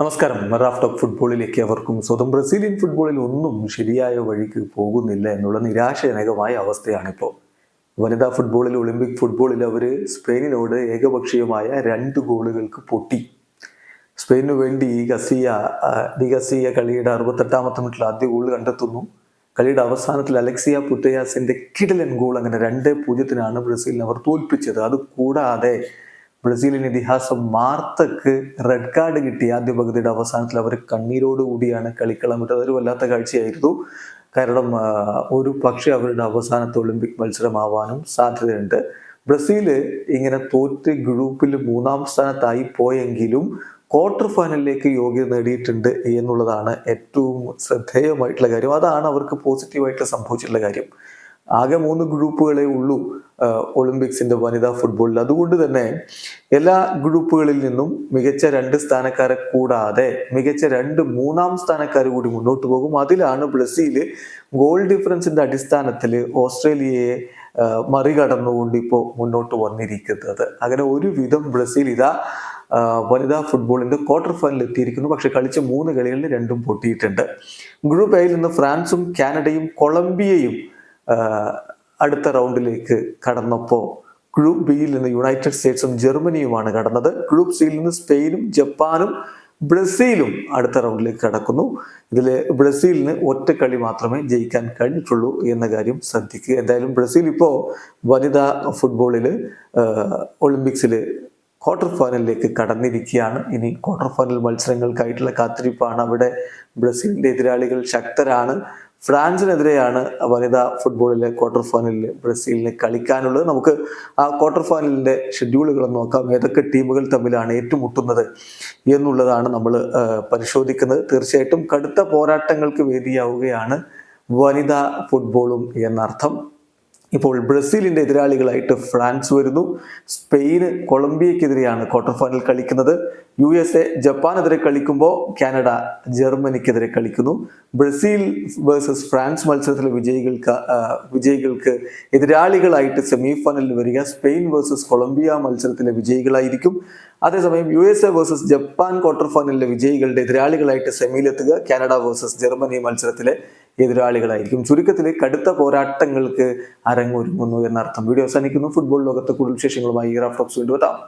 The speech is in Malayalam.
നമസ്കാരം. റാഫ് ടോക്ക് ഫുട്ബോളിലേക്ക് അവർക്കും സ്വന്തം. ബ്രസീലിയൻ ഫുട്ബോളിൽ ഒന്നും ശരിയായ വഴിക്ക് പോകുന്നില്ല എന്നുള്ള നിരാശജനകമായ അവസ്ഥയാണിപ്പോൾ. വനിതാ ഫുട്ബോളിൽ, ഒളിമ്പിക് ഫുട്ബോളിൽ അവർ സ്പെയിനിനോട് ഏകപക്ഷീയമായ 2 ഗോളുകൾക്ക് പൊട്ടി. സ്പെയിനു വേണ്ടി ഡിഗസിയ കളിയുടെ 68-ാമത്തെ മിനിറ്റിൽ ആദ്യ ഗോൾ കണ്ടെത്തുന്നു. കളിയുടെ അവസാനത്തിൽ അലക്സിയ പുട്ടയാസിന്റെ കിടിലൻ ഗോൾ. അങ്ങനെ 2-0 ബ്രസീലിനെ അവർ തോൽപ്പിച്ചത്. അതുകൂടാതെ ബ്രസീലിയൻ ഇതിഹാസം മാർത്തക്ക് റെഡ് കാർഡ് കിട്ടി. ആദ്യ പകുതിയുടെ അവസാനത്തിൽ അവർ കണ്ണീരോടുകൂടിയാണ് കളിക്കളം വിട്ടത്. അതൊരു വല്ലാത്ത കാഴ്ചയായിരുന്നു. കാരണം ഒരു പക്ഷേ അവരുടെ അവസാനത്തെ ഒളിമ്പിക് മത്സരമാവാനും സാധ്യതയുണ്ട്. ബ്രസീല് ഇങ്ങനെ തോറ്റ് ഗ്രൂപ്പിൽ 3-ാം സ്ഥാനത്തായി പോയെങ്കിലും ക്വാർട്ടർ ഫൈനലിലേക്ക് യോഗ്യത നേടിയിട്ടുണ്ട് എന്നുള്ളതാണ് ഏറ്റവും ശ്രദ്ധേയമായിട്ടുള്ള കാര്യം. അതാണ് അവർക്ക് പോസിറ്റീവായിട്ട് സംഭവിച്ചിട്ടുള്ള കാര്യം. ആകെ 3 ഗ്രൂപ്പുകളേ ഉള്ളൂ ഒളിമ്പിക്സിന്റെ വനിതാ ഫുട്ബോളിൽ. അതുകൊണ്ട് തന്നെ എല്ലാ ഗ്രൂപ്പുകളിൽ നിന്നും മികച്ച 2 സ്ഥാനക്കാരെ കൂടാതെ മികച്ച 2 3-ാം സ്ഥാനക്കാർ കൂടി മുന്നോട്ട് പോകും. അതിലാണ് ബ്രസീല് ഗോൾ ഡിഫറൻസിന്റെ അടിസ്ഥാനത്തിൽ ഓസ്ട്രേലിയയെ മറികടന്നുകൊണ്ട് ഇപ്പോൾ മുന്നോട്ട് വന്നിരിക്കുന്നത്. അങ്ങനെ ഒരുവിധം ബ്രസീൽ ഇതാ വനിതാ ഫുട്ബോളിന്റെ ക്വാർട്ടർ ഫൈനലിൽ എത്തിയിരിക്കുന്നു. പക്ഷെ കളിച്ച 3 കളികളിൽ 2ഉം പൊട്ടിയിട്ടുണ്ട്. ഗ്രൂപ്പ് എയിൽ നിന്ന് ഫ്രാൻസും കാനഡയും കൊളംബിയയും അടുത്ത റൗണ്ടിലേക്ക് കടന്നപ്പോൾ ഗ്രൂപ്പ് ബിയിൽ നിന്ന് യുണൈറ്റഡ് സ്റ്റേറ്റ്സും ജർമ്മനിയുമാണ് കടന്നത്. ഗ്രൂപ്പ് സിയിൽ നിന്ന് സ്പെയിനും ജപ്പാനും ബ്രസീലും അടുത്ത റൗണ്ടിലേക്ക് കടക്കുന്നു. ഇതിൽ ബ്രസീലിന് ഒറ്റ കളി മാത്രമേ ജയിക്കാൻ കഴിഞ്ഞിട്ടുള്ളൂ എന്ന കാര്യം ശ്രദ്ധിക്കുക. എന്തായാലും ബ്രസീൽ ഇപ്പോൾ വനിതാ ഫുട്ബോളിൽ ഒളിമ്പിക്സിൽ ക്വാർട്ടർ ഫൈനലിലേക്ക് കടന്നിരിക്കുകയാണ്. ഇനി ക്വാർട്ടർ ഫൈനൽ മത്സരങ്ങൾക്കായിട്ടുള്ള കാത്തിരിപ്പാണ്. അവിടെ ബ്രസീലിന്റെ എതിരാളികൾ ശക്തരാണ്. ഫ്രാൻസിനെതിരെയാണ് വനിതാ ഫുട്ബോളിലെ ക്വാർട്ടർ ഫൈനലിൽ ബ്രസീലിന് കളിക്കാനുള്ളത്. നമുക്ക് ആ ക്വാർട്ടർ ഫൈനലിന്റെ ഷെഡ്യൂളുകൾ നോക്കാം. ഏതൊക്കെ ടീമുകൾ തമ്മിലാണ് ഏറ്റുമുട്ടുന്നത് എന്നുള്ളതാണ് നമ്മൾ പരിശോധിക്കുന്നത്. തീർച്ചയായിട്ടും കടുത്ത പോരാട്ടങ്ങൾക്ക് വേദിയാവുകയാണ് വനിതാ ഫുട്ബോളും എന്നർത്ഥം. ഇപ്പോൾ ബ്രസീലിന്റെ എതിരാളികളായിട്ട് ഫ്രാൻസ് വരുന്നു. സ്പെയിന് കൊളംബിയക്കെതിരെയാണ് ക്വാർട്ടർ ഫൈനൽ കളിക്കുന്നത്. USA ജപ്പാനെതിരെ കളിക്കുമ്പോൾ കാനഡ ജർമ്മനിക്കെതിരെ കളിക്കുന്നു. ബ്രസീൽ വേഴ്സസ് ഫ്രാൻസ് മത്സരത്തിലെ വിജയികൾക്ക് എതിരാളികളായിട്ട് സെമി ഫൈനലിൽ വരിക സ്പെയിൻ വേഴ്സസ് കൊളംബിയ മത്സരത്തിലെ വിജയികളായിരിക്കും. അതേസമയം USA വേഴ്സസ് ജപ്പാൻ ക്വാർട്ടർ ഫൈനലിലെ വിജയികളുടെ എതിരാളികളായിട്ട് സെമിയിലെത്തുക കാനഡ വേഴ്സസ് ജർമ്മനി മത്സരത്തിലെ എതിരാളികളായിരിക്കും. ചുരുക്കത്തിൽ കടുത്ത പോരാട്ടങ്ങൾക്ക് അരങ്ങൊരുങ്ങുന്നു എന്നർത്ഥം. വീഡിയോ അവസാനിക്കുന്നു. ഫുട്ബോൾ ലോകത്തെ കൂടുതൽ വിശേഷങ്ങളുമായി റാഫ് ടോക്സ് വീണ്ടും എത്താം.